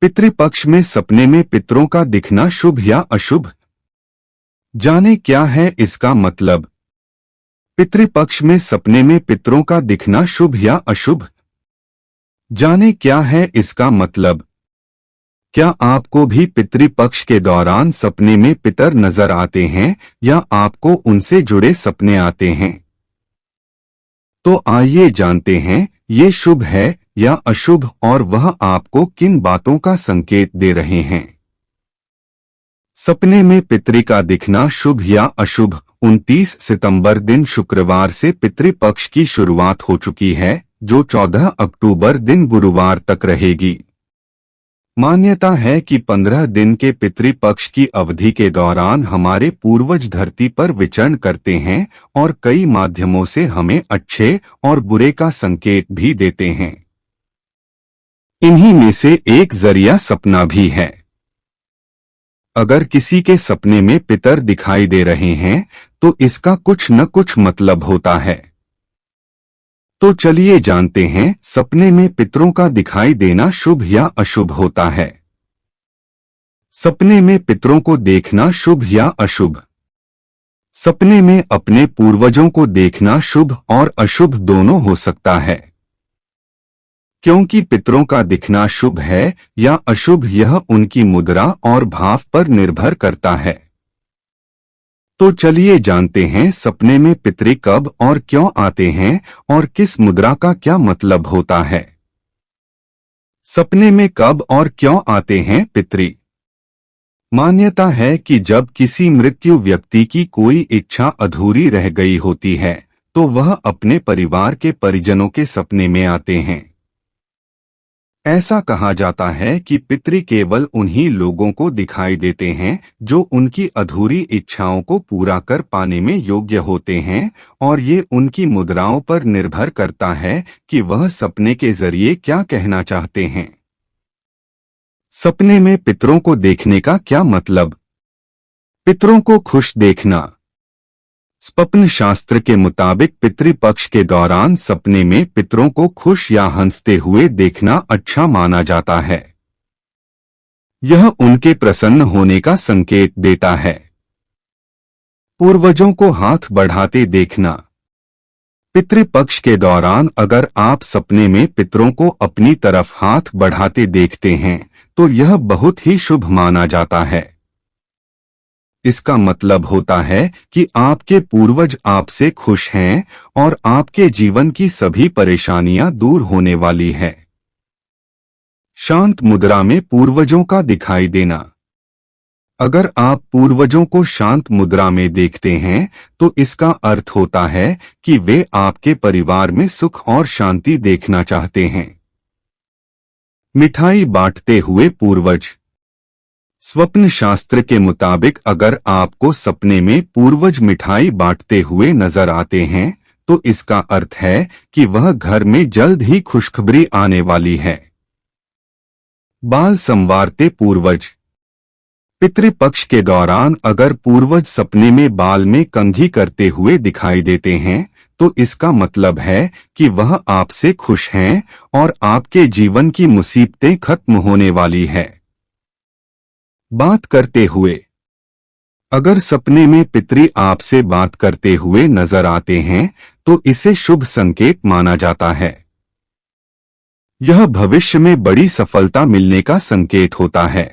पितृपक्ष में सपने में पितरों का दिखना शुभ या अशुभ? जाने क्या है इसका मतलब। पितृपक्ष में सपने में पितरों का दिखना शुभ या अशुभ? जाने क्या है इसका मतलब। क्या आपको भी पितृपक्ष के दौरान सपने में पितर नजर आते हैं या आपको उनसे जुड़े सपने आते हैं? तो आइए जानते हैं ये शुभ है या अशुभ और वह आपको किन बातों का संकेत दे रहे हैं। सपने में पितृ का दिखना शुभ या अशुभ। 29 सितंबर दिन शुक्रवार से पितृपक्ष की शुरुआत हो चुकी है, जो 14 अक्टूबर दिन गुरुवार तक रहेगी। मान्यता है कि 15 दिन के पितृपक्ष की अवधि के दौरान हमारे पूर्वज धरती पर विचरण करते हैं और कई माध्यमों से हमें अच्छे और बुरे का संकेत भी देते हैं। इन्हीं में से एक जरिया सपना भी है। अगर किसी के सपने में पितर दिखाई दे रहे हैं तो इसका कुछ न कुछ मतलब होता है। तो चलिए जानते हैं सपने में पितरों का दिखाई देना शुभ या अशुभ होता है। सपने में पितरों को देखना शुभ या अशुभ? सपने में अपने पूर्वजों को देखना शुभ और अशुभ दोनों हो सकता है। क्योंकि पितरों का दिखना शुभ है या अशुभ यह उनकी मुद्रा और भाव पर निर्भर करता है। तो चलिए जानते हैं सपने में पितृ कब और क्यों आते हैं और किस मुद्रा का क्या मतलब होता है। सपने में कब और क्यों आते हैं पितृ? मान्यता है कि जब किसी मृत्यु व्यक्ति की कोई इच्छा अधूरी रह गई होती है तो वह अपने परिवार के परिजनों के सपने में आते हैं। ऐसा कहा जाता है कि पितृ केवल उन्हीं लोगों को दिखाई देते हैं जो उनकी अधूरी इच्छाओं को पूरा कर पाने में योग्य होते हैं और ये उनकी मुद्राओं पर निर्भर करता है कि वह सपने के जरिए क्या कहना चाहते हैं। सपने में पितरों को देखने का क्या मतलब? पितरों को खुश देखना। स्वप्न शास्त्र के मुताबिक पितृपक्ष के दौरान सपने में पितरों को खुश या हंसते हुए देखना अच्छा माना जाता है। यह उनके प्रसन्न होने का संकेत देता है। पूर्वजों को हाथ बढ़ाते देखना। पितृपक्ष के दौरान अगर आप सपने में पितरों को अपनी तरफ हाथ बढ़ाते देखते हैं तो यह बहुत ही शुभ माना जाता है। इसका मतलब होता है कि आपके पूर्वज आपसे खुश हैं और आपके जीवन की सभी परेशानियां दूर होने वाली है। शांत मुद्रा में पूर्वजों का दिखाई देना। अगर आप पूर्वजों को शांत मुद्रा में देखते हैं तो इसका अर्थ होता है कि वे आपके परिवार में सुख और शांति देखना चाहते हैं। मिठाई बांटते हुए पूर्वज। स्वप्न शास्त्र के मुताबिक अगर आपको सपने में पूर्वज मिठाई बांटते हुए नजर आते हैं तो इसका अर्थ है कि वह घर में जल्द ही खुशखबरी आने वाली है। बाल संवारते पूर्वज। पितृपक्ष के दौरान अगर पूर्वज सपने में बाल में कंघी करते हुए दिखाई देते हैं तो इसका मतलब है कि वह आपसे खुश हैं और आपके जीवन की मुसीबतें खत्म होने वाली है। बात करते हुए। अगर सपने में पितृ आपसे बात करते हुए नजर आते हैं तो इसे शुभ संकेत माना जाता है। यह भविष्य में बड़ी सफलता मिलने का संकेत होता है।